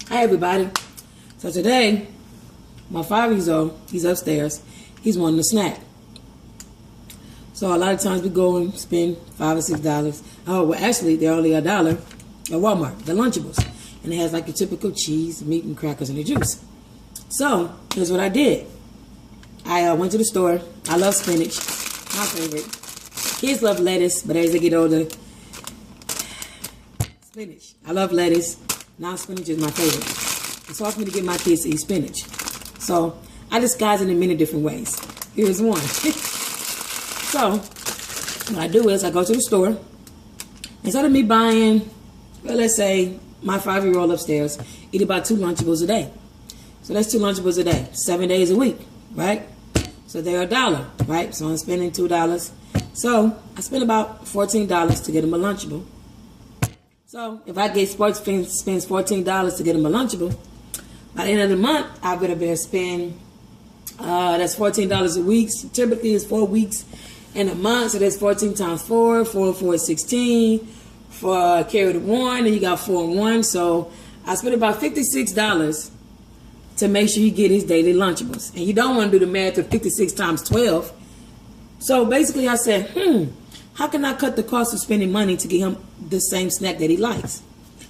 Hi everybody. So today, my 5-year-old, he's upstairs. He's wanting a snack. So a lot of times we go and spend $5 or $6. Oh, well actually they're only $1 at Walmart, the Lunchables. And it has like your typical cheese, meat, and crackers and the juice. So here's what I did. I went to the store. I love spinach, my favorite. Kids love lettuce, but as they get older, spinach. I love lettuce. Now spinach is my favorite. It's hard for me to get my kids to eat spinach. So I disguise it in many different ways. Here's one. So what I do is I go to the store. Instead of me buying, well, let's say my 5-year-old upstairs eat about 2 Lunchables a day. So that's 2 Lunchables a day, 7 days a week, right? So they're $1, right? So I'm spending $2. So I spend about $14 to get them a Lunchable. So if I get sports spends $14 to get them a Lunchable, by the end of the month, I better spend, that's $14 a week. So typically it's 4 weeks in a month. So that's 14 times 4, 4 and 4 is 16. For carry the 1, and you got 4 and 1. So I spend about $56 to make sure you get his daily Lunchables. And you don't want to do the math of 56 times 12. So basically I said, how can I cut the cost of spending money to get him the same snack that he likes?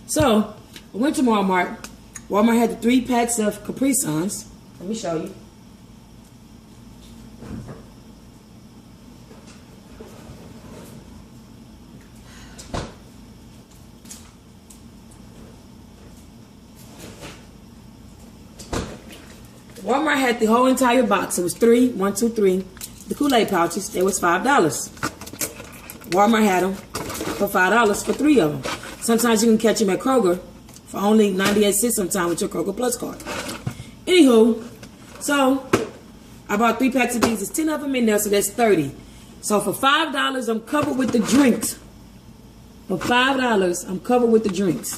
So I went to Walmart. Walmart had the 3 packs of Capri Suns. Let me show you. Walmart had the whole entire box. It was 3, 1, 2, 3. The Kool-Aid pouches, they was $5. Walmart had them for $5 for 3 of them. Sometimes you can catch them at Kroger for only 98 cents sometimes with your Kroger Plus card. Anywho, so I bought 3 packs of these. There's 10 of them in there, so that's 30. So for $5, I'm covered with the drinks. For $5, I'm covered with the drinks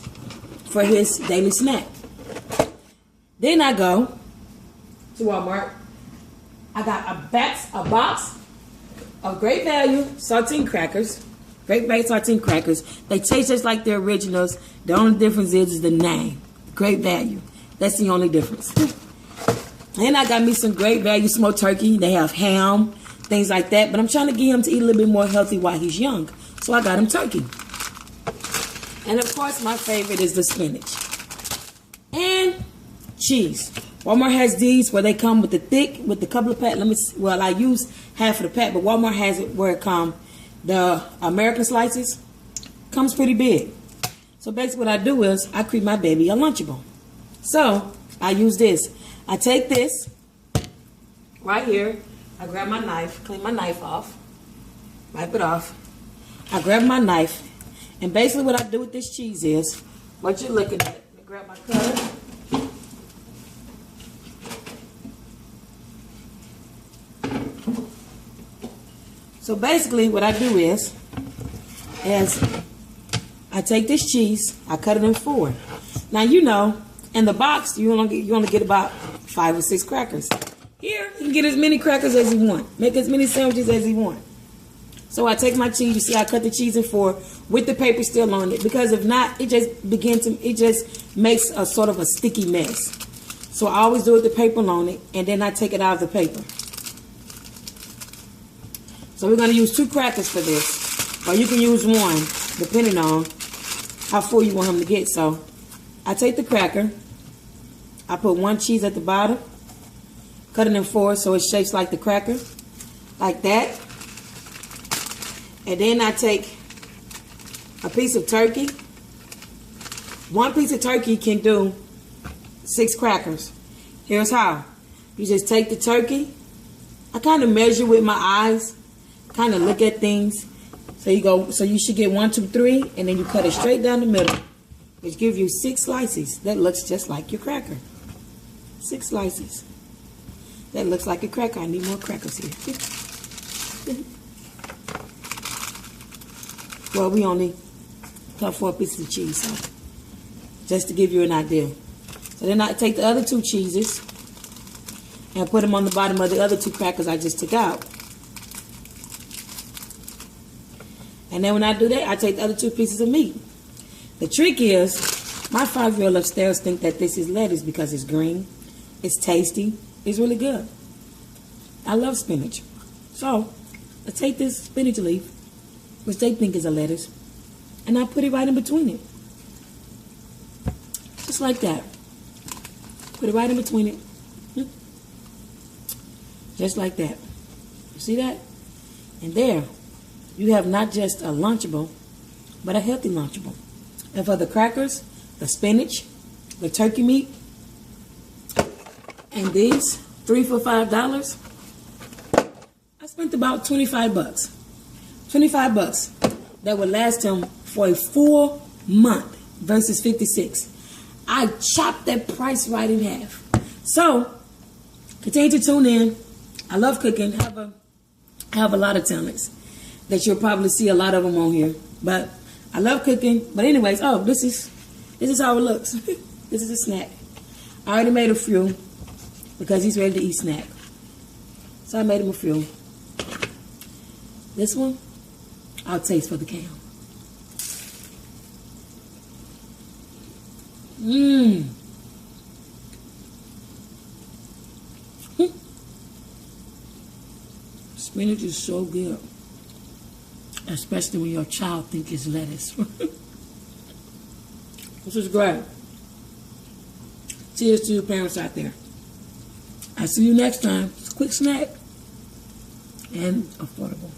for his daily snack. Then I go to Walmart. I got a box of Great Value saltine crackers. Great Value saltine crackers. They taste just like the originals. The only difference is the name. Great Value. That's the only difference. And I got me some Great Value smoked turkey. They have ham, things like that. But I'm trying to get him to eat a little bit more healthy while he's young. So I got him turkey. And of course, my favorite is the spinach. And cheese. Walmart has these where they come with the thick, with the couple of pack. Well, I use half of the pack, but Walmart has it where it come, the American slices, comes pretty big. So basically what I do is I create my baby a Lunchable. So I use this. I take this right here. I grab my knife, clean my knife off, wipe it off. I grab my knife, and basically what I do with this cheese is, what you're looking at. Let me grab my cutter. So basically what I do is I take this cheese, I cut it in 4. Now you know, in the box you only get about 5 or 6 crackers. Here you can get as many crackers as you want. Make as many sandwiches as you want. So I take my cheese, you see I cut the cheese in 4 with the paper still on it, because if not, it just makes a sort of a sticky mess. So I always do it with the paper on it, and then I take it out of the paper. So we're going to use 2 crackers for this. Or you can use 1, depending on how full you want him to get. So I take the cracker. I put 1 cheese at the bottom. Cut it in 4 so it shapes like the cracker. Like that. And then I take a piece of turkey. 1 piece of turkey can do 6 crackers. Here's how. You just take the turkey. I kind of measure with my eyes. Kind of look at things. So you should get 1, 2, 3, and then you cut it straight down the middle, which gives you 6 slices. That looks just like your cracker. 6 slices. That looks like a cracker. I need more crackers here. Well, we only cut 4 pieces of cheese, so just to give you an idea. So then I take the other 2 cheeses and put them on the bottom of the other 2 crackers I just took out. And then when I do that, I take the other 2 pieces of meat. The trick is My 5-year-old upstairs think that this is lettuce because it's green, it's tasty, it's really good. I love spinach. So, I take this spinach leaf, which they think is a lettuce, and I put it right in between it. Just like that. Put it right in between it. Just like that. You see that? And there, you have not just a Lunchable, but a healthy Lunchable. And for the crackers, the spinach, the turkey meat, and these, 3 for $5, I spent about 25 bucks. 25 bucks that would last him for a full month versus 56. I chopped that price right in half. So, continue to tune in. I love cooking. I have a lot of talents that you'll probably see a lot of them on here. But I love cooking. But anyways, oh, this is how it looks. This is a snack. I already made a few because he's ready to eat snack. So I made him a few. This one, I'll taste for the cam. Spinach is so good, especially when your child thinks it's lettuce. This is great. Cheers to your parents out there. I'll see you next time. It's a quick snack and affordable.